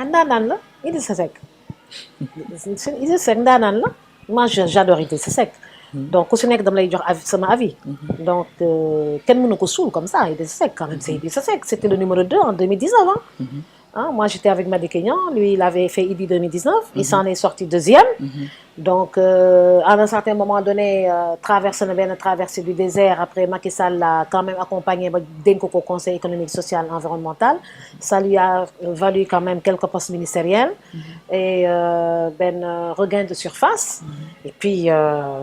ndaanaan la Idrissa Seck Idrissa Seck ndaanaan la moi j'adore Idrissa Seck donc ku si nekk dama lay jox sama avis donc kenn mënu ko suul comme ça Idrissa Seck quand même c'est Idrissa Seck c'était le numéro 2 en 2019 hein. Hein, moi j'étais avec Madické Niang, lui il avait fait IDI 2019, il s'en est sorti deuxième. Donc à un certain moment donné traversé na benn traversée du désert, après Macky Sall l'a quand même accompagné ba dénk ko conseil économique social environnemental, ça lui a valu quand même quelques postes ministériels et benn regain de surface. Et puis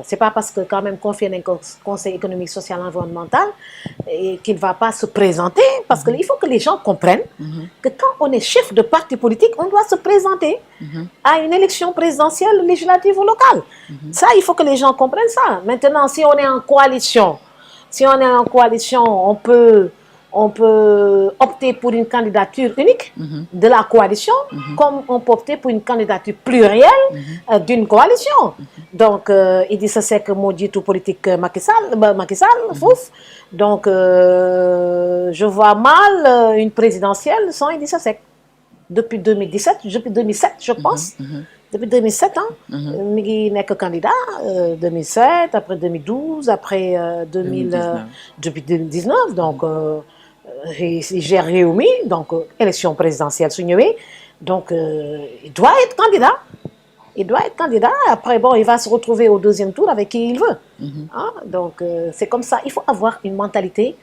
c'est pas parce que quand même confié nañ ko conseil économique social environnemental et qu'il va pas se présenter, parce que il faut que les gens comprennent que quand on est chef de parti politique, on doit se présenter à une élection présidentielle, législative ou locale. Ça, il faut que les gens comprennent ça. Maintenant, si on est en coalition, on peut opter pour une candidature unique de la coalition, comme on peut opter pour une candidature plurielle d'une coalition. Donc, Idrissa Seck moo jiitu politique Macky Sall foofu. Donc, je vois mal une présidentielle sans Idrissa Seck. Depuis 2007, je pense. Depuis 2007, hein. Mi ngi nekk candidat 2007, après 2012, après depuis 2019. Donc, il gère Rewmi, donc élection présidentielle su ñëwee. Donc, il doit être candidat. Après, bon, il va se retrouver au deuxième tour avec qui il veut. Hein? Donc, c'est comme ça. Il faut avoir une mentalité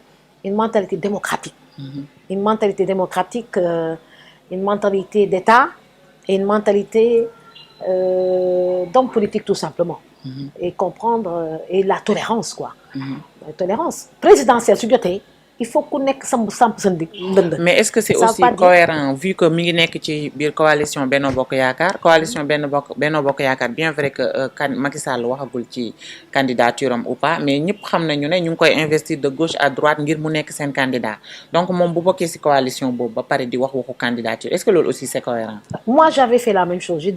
démocratique. Une mentalité démocratique, une mentalité d'État et une mentalité d'homme politique tout simplement. Et comprendre et la tolérance quoi. La tolérance présidentielle su jotee il faut ku nekk samp sa ndënd. Mais est-ce que c'est aussi cohérent vu que mi ngi nekk ci biir coalition Benno Bokk Yaakaar bien vrai que Macky Sall waxagul ci candidature am ou pas, mais ñëpp xam nañu ne ñu ngi koy investir de gauche à droite ngir mu nekk seen candidat, donc moom bu bokkee ci coalition boobu ba pare di waxu candidature, est-ce que loolu aussi c'est cohérent? Moi j'avais fait la même chose, je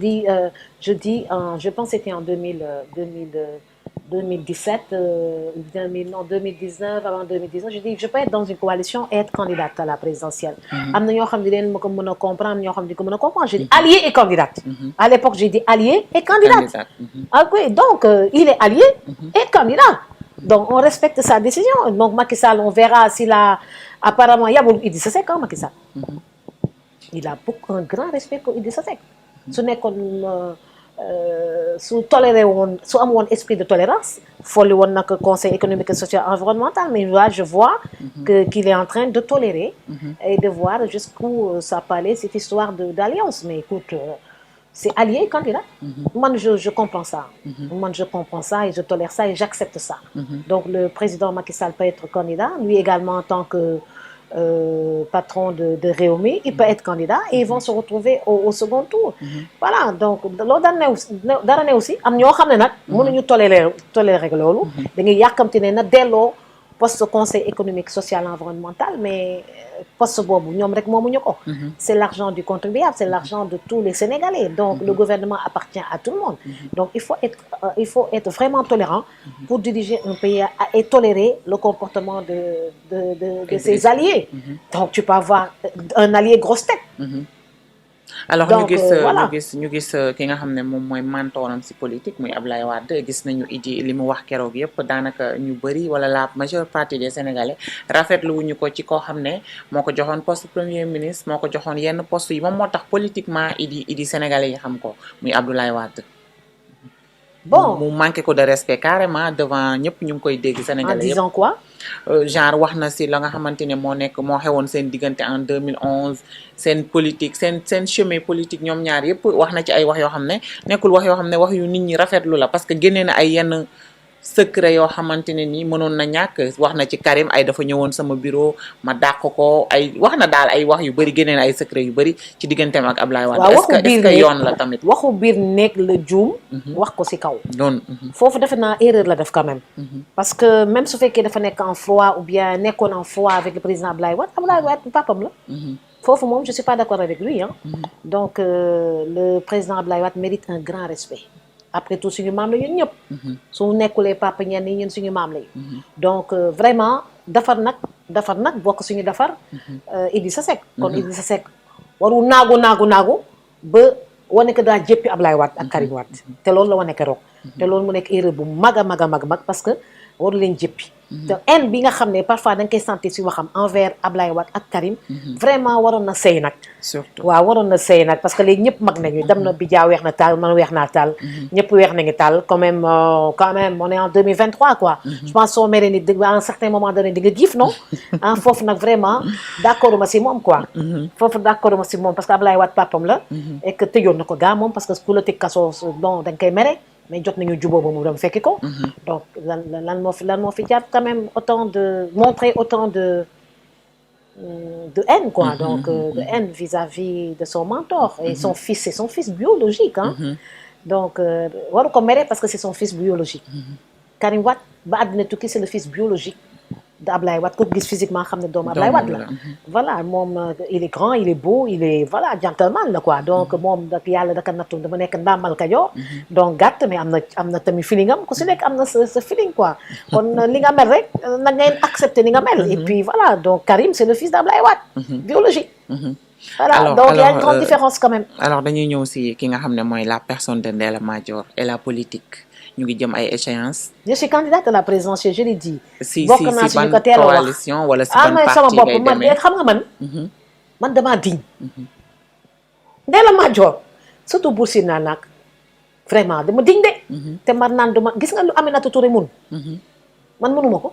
pense que c'était en 2017, 2019, avant 2019, je dis je peux être dans une coalition et être candidate à la présidentielle. Am na ñoo xam ne leen ma ko mën a comprendre, ñoo xam ne ko mën a comprendre. J'ai dit allié et candidate. À l'époque, j'ai dit allié et candidate. Ah oui, donc il est allié et candidat. Donc on respecte sa décision. Donc Macky Sall, on verra s'il a apparemment yabul Idrissa Seck Macky Sall. Il a un grand respect pour Idrissa Seck. Su nekkoon su am woon esprit de tolérance folli woon nag conseil économique et social environnemental, mais là je vois qu'il est en train de tolérer et de voir jusqu'où ça peut aller cette histoire d'alliance. Mais écoute, c'est allié et candidat. Moi je comprends ça. Moi je comprends ça et je tolère ça et j'accepte ça. Donc le président Macky Sall peut être candidat, lui également en tant que patron de Rewmi, il peut être candidat et ils vont se retrouver au second tour. Voilà, donc loolu dara ne aussi am ñoo xam ne nag mënuñu tolérer loolu. dañuy yàkkamti ne na delloo poste conseil économique social environnemental, mais poste boobu ñoom rek moomuñu ko. C'est l'argent du contribuable, c'est l'argent de tous les Sénégalais. Donc le gouvernement appartient à tout le monde. Donc il faut être vraiment tolérant pour diriger un pays et tolérer le comportement de ses alliés. Donc tu peux avoir un allié grosse tête. Alors ñu gis ki nga xam ne moom mooy mentoram ci politique muy Ablaye Wade, gis nañu Idi li mu wax keroog yëpp daanaka ñu bëri wala la majeure partie des Sénégalais rafetlu wuñu ko ci koo xam ne moo ko joxoon poste premier ministre, moo ko joxoon yenn poste yi moom moo tax politiquement Idi Sénégalais yi xam ko muy Abdoulaye Wade. Bon mu manqué ko de respect carrément devant ñëpp ñu ngi koy dégg Sénégalais yëpp. En disant quoi? Genre wax na ci la nga xamante ne moo xewoon seen diggante en 2011 seen politique seen chemin politique ñoom ñaar yëpp wax na ci ay wax yoo xam ne nekkul wax yoo xam ne wax yu nit ñi rafetlu la, parce que génnee na ay yenn secret yoo xamante ne nii mënoon na ñàkk. wax na ci Karim ay dafa ñëwoon sama bureau ma dàq ko, ay wax na daal ay wax yu bëri, génnee na ay secret yu bëri ci digganteem ak Ablaye Wade. Est-ce que yoon la tamit waxu biir nekk la juum wax ko ci kaw noonu foofu defe naa erreur la def quand même. Parce que même su fekkee dafa nekk en froid ou bien nekkoon en froid avec le président Ablaye Wade papam la. Foofu moom je suis pas d'accord avec lui hein. Donc le président Ablaye Wade mérite un grand respect. Après tout suñu maam la ñun ñëpp. su nekkulee papa ñenn ñi ñun suñu maam la donc vraiment defar nag bokk suñu defar Idrissa Seck. kon Idrissa Seck warul naagu ba wane que daa jéppi Ablaye Wade ak Karim Wade te loolu la wane keroog te loolu mu nekk erreur bu mag a mag parce que waru leen jéppi te haine bi nga xam ne parfois da nga koy sentir si waxam envers Ablaye Wade ak Karim vraiment waroon na sëy nag surtout waaw waroon na sëy nag parce que léegi ñëpp mag nañu dem na Bidia weex na taal man weex naa taal ñëpp weex nañu taal quand même on est en 2023 quoi je pense soo meree nit à un certain moment donné di nga giif non foofu nag vraiment d'accord ma si moom quoi foofu d'accord ma si moom parce que Ablaye Wade papam la et que tëjoon na ko gaa moom parce que ku la tëj kaso bon da nga koy mere mais jot nañu jubóo ba mu dem fekki ko donc lan moo fi jaar quand même autant de montrer autant de haine quoi donc de haine vis-à-vis de son mentor et son fils c'est son fils biologique donc waru ko mere parce que c'est son fils biologique Karim Wade ba àddina tukki c'est le fils biologique de Ablaye Wade ko gis physiquement xam ne doomu Ablaye Wade la voilà moom il est grand il est beau il est voilà gentleman la quoi donc moom dak yàlla daka nattu dama nekk ndaamal Kajoor donc gàtt mais am na tamit feeling am ku si nekk am na sa feeling quoi kon li nga mel rek na ngeen accepter ni nga mel et puis voilà donc Karim c'est le fils d'Ablaye Wade biologique voilà donc il y a une grande différence quand même alors dañuy ñëw si ki nga xam ne mooy la personne de Ndella Madior et la politique ñu ngi jëm ay échéances. je suis candidate à la présidentielle je l'ai dit. si ban coalition wala si ban parti sama bopp ngay man demee xam nga man damaa diñ Ndella Madior surtout Bour Sine naa nag vraiment dama diñ de te man naan duma gis nga lu Aminata Touré mun man mënuma ko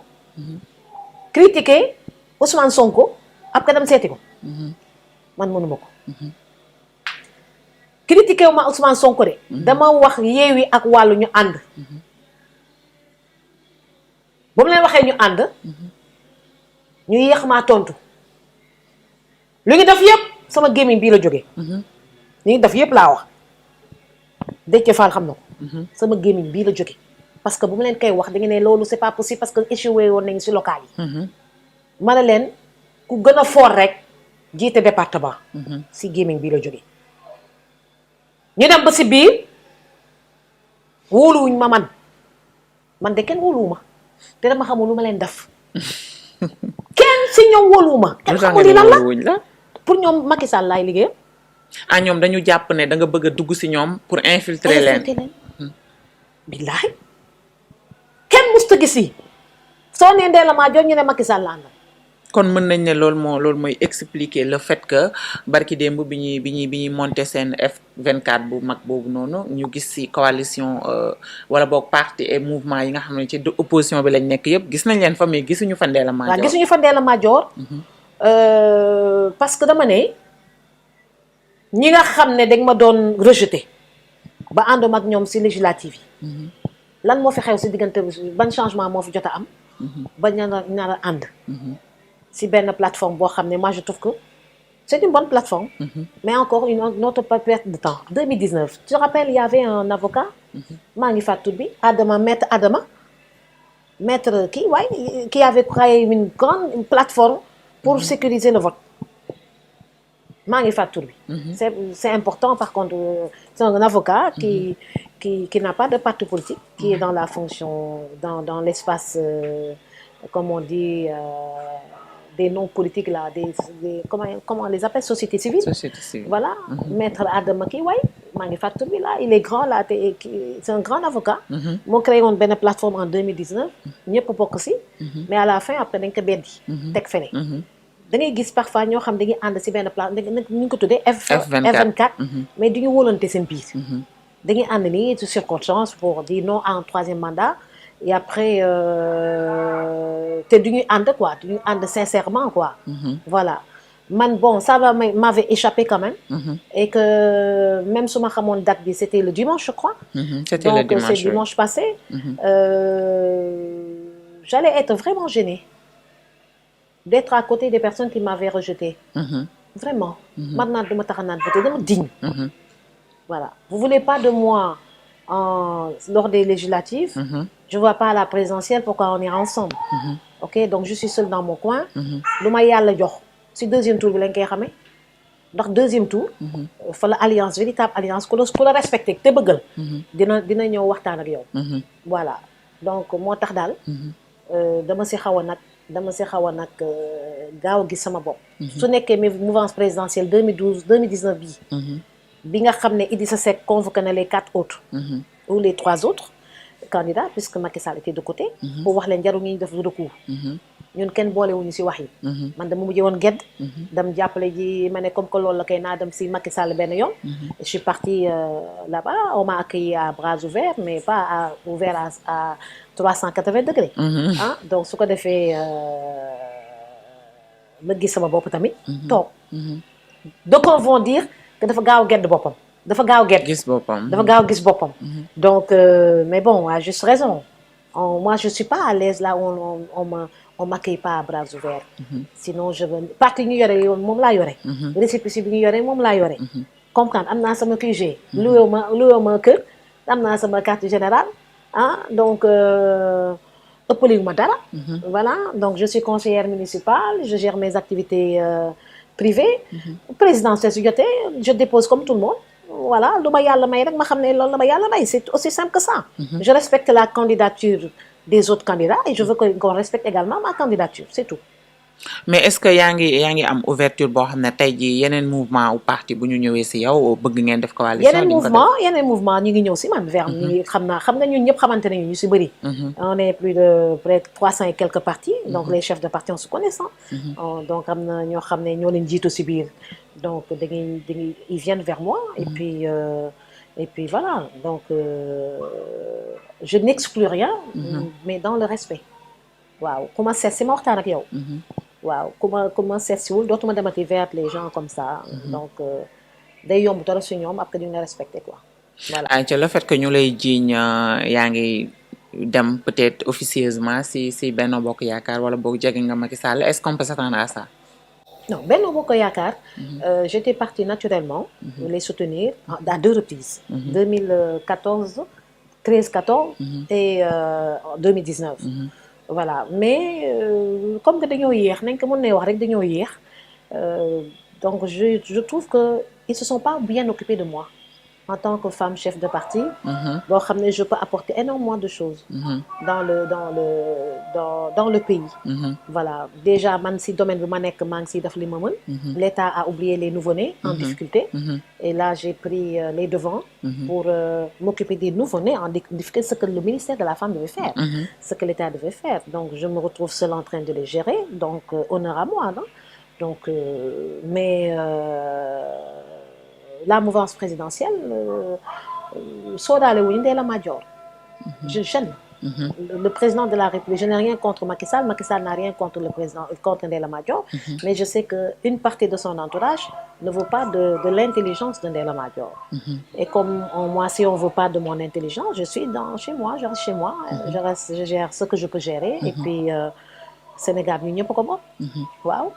critiquer Ousmane Sonko après dem seeti ko man mënuma ko critiqué wu ma Ousmane Sonko de dama wax Yewwi ak Wallu ñu ànd ba mu leen waxee ñu ànd ñu yéex maa tontu lu ñu def yëpp sama gémmiñ bii la jógee li ñu def yëpp laa wax Déthié Fall xam na ko sama gémmiñ bii la jógee parce que bu mu leen koy wax da ngeen ne loolu c'est pas possible parce que échoué woon nañu si local yi ma ne leen ku gën a fort rek jiite département si gémmiñ bii la jógee ñu dem ba si biir wóoluwuñ ma man de kenn wóoluwuma te dama xamul lu ma leen def kenn si ñoom wóoluwuma kenn xamul li lan la pour ñoom Macky Sall laay liggéeyam ñoom dañu jàpp ne da nga bëgg a dugg si ñoom pour infiltrer leen billaahi kenn musta gis yi soo nee Ndella Madior ñu ne Macky Sall la àndal kon mën nañ ne loolu mooy expliquer le fait que barki démb bi ñuy monter seen F24 bu mag boobu noonu ñu gis ci coalition wala boog parti et mouvement yi nga xam ne ci opposition bi lañ nekk yëpp gis nañ leen fa mais gisuñu fa Ndella Madior. waaw gisuñu fa Ndella Madior parce que dama ne ñi nga xam ne dañ ma doon rejeter ba ànduma ak ñoom ci législative yi lan moo fi xew ci diggante ban changement moo fi jot a am ba nar a ànd si benn plateforme boo xam ne moi je trouve que c'est une bonne plateforme mais encore une autre perte de temps 2019 tu te rappelles il y avait un avocat maa ngi fàttali bi maître Adama maître qui avait créé une grande plateforme pour sécuriser le vote maa ngi fàttali bi c'est important par contre c'est un avocat qui n'a pas de parti politique qui est dans la fonction dans l'espace comme on dit des noms politiques là, comment on les appelle, société civile. Voilà, maître Adama là, il est grand là, c'est un grand avocat. Moi, créé une plateforme en 2019, ñëpp bokk ci, mais à la fin après dañ ko beddi, teg fene. Da ngay gis parfois ñoo xam dañuy ànd ci benn place ñu ko tuddee F24 mais duñu wóolante seen biir. Dañuy ànd nii ci circonstance pour dire non à un troisième mandat. Et après te duñu ànd quoi duñu ànd sincèrement quoi voilà man bon ça m'avait échappé quand même et que même su ma xamoon date bi c'était le dimanche je crois c'était le dimanche c'est dimanche passé j'allais être vraiment gênée d'être à côté des personnes qui m'avaient rejetée vraiment man naan duma tax a naan voté dama digne voilà vous voulez pas de moi lors des législatives je vois pas la présidentielle pourquoi on ira ensemble ok donc je suis seule dans mon coin lu ma yàlla jox si deuxième tour bi lañ koy xamee ndax deuxième tour fa la alliance véritable alliance ku la respecté te bëggal dina ñëw waxtaan ak yow voilà donc moo tax daal dama si xaw a nag dama si xaw a nag gaaw a gis sama bopp. su nekkee mouvance présidentielle 2012 2019 bii. bi nga xam ne Idrissa Seck convoqué na les 4 autres. ou les 3 autres candidats puisque Macky Sall était de côté. pour wax leen jarul ñuy def recours. ñun kenn boolewuñu si wax yi. man dama mujjee woon gedd. dem jàppale ji ma ne comme que loolu la kay naa dem si Macky Sall benn yoon. je suis partie là-bas on m'a accueilli à bras ouverts mais pas ouvert à 380 degrés. ah donc su ko defee ma gis sama bopp tamit. toog donc vont dire que dafa gaaw gedd boppam. dafa gaaw gedd gis boppam. dafa gaaw gis boppam. donc mais bon à juste raison moi je suis pas à l'aise là on m'accueille pas à bras ouverts. sinon je veux parti ñu yore yoon moom laa yore. récépissé bi ñu yore moom laa yore. comprendre am naa sama QG. loué ma kër am naa sama carte générale ah donc ëppaliwu ma dara. voilà donc je suis conseillère municipale je gère mes activités privées. présidentielle su jotee je dépose comme tout le monde. voilà lu ma yàlla may rek ma xam ne loolu la ma yàlla may c'est aussi simple que ça. Je respecte la candidature des autres candidats et je veux qu'on respecte également ma candidature c'est tout. mais est-ce que yaa ngi am ouverture boo xam ne tey jii yeneen mouvement ou parti bu ñu ñëwee si yow bëgg ngeen def coalition. yeneen mouvement ñu ngi ñëw si man vers ñi xam nga ñun ñëpp xamante nañu ñu si bëri. on est plus de près de 300 et quelques partis. donc les chefs de parti on se connaît. donc am na ñoo xam ne ñoo leen jiitu si biir donc ils viennent vers moi et puis voilà donc je n'exclus rien. mais dans le respect. waaw ku ma seet si ma waxtaan ak yow. waaw ku ma seet si wul dootuma demati vers les gens comme ça. donc day yomb dara si ñoom après ñu ne respecté quoi. voilà ay ca le fait que ñu lay jiiñ yaa ngi dem peut-être officieusement si Benno Bokk Yaakaar wala boog jege nga Macky Sall est-ce qu'on peut s'attendre à ça. non Benno Bokk Yaakaar. j'étais partie naturellement. les soutenir à 2 reprises. 2014 13-14. et 2019. voilà mais comme que dañoo yéex nañ ko mën ne wax rek dañoo yéex donc je trouve que ils se sont pas bien occupés de moi en tant que femme chef de parti. boo xam ne je peux apporter énormément de choses. dans le pays. voilà déjà man si domaine bi ma nekk maa ngi siy def li ma mën. l'État a oublié les nouveau-nés en difficulté. et là j'ai pris les devants. pour m'occuper des nouveau-nés en difficulté ce que le ministère de la Femme devait faire. ce que l'État devait faire donc je me retrouve seule en train de les gérer donc honneur à moi non donc mais la mouvance présidentielle sóoraale wuñu Ndella Madior. je gêne. Le président de la République, je n'ai rien contre Macky Sall n'a rien contre Ndella Madior, mais je sais qu'une partie de son entourage ne veut pas de l'intelligence de Ndella Madior. Et comme moi, si on ne veut pas de mon intelligence, je suis chez moi, je reste chez moi, je gère ce que je peux gérer, et puis Sénégal, ñu ñëpp ko bokk. waaw.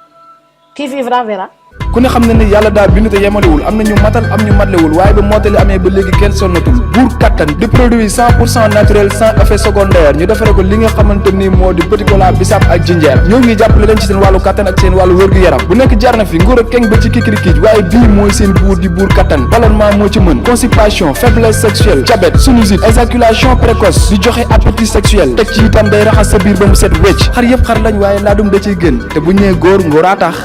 Qui vivra verra. ku ne xam na ni yàlla daa bind te yemalewul am na ñu matal am ñu matlewul waaye ba mottali amee ba léegi kenn sonnatul buur kattan di produit 100% naturel sans effet secondaire ñu defare ko li nga xamante ni moo di petit cola bisaab ak jinjeer ñoo ngi jàppale leen ci seen wàllu kattan ak seen wàllu wërgu-yaram bu nekk jar na fi nguur ak keng ba ci kikirikiij waaye bii mooy seen buur di buur kattan ballonnement moo ci mën constipation faiblesse sexuelle diabète sinusite éjaculation précoce di joxe appétit sexuel teg ci itam day raxas sa biir ba mu set wecc xar yëpp xar lañ waaye laadum da ciy gën te bu ñu nee góor ngóoraa tax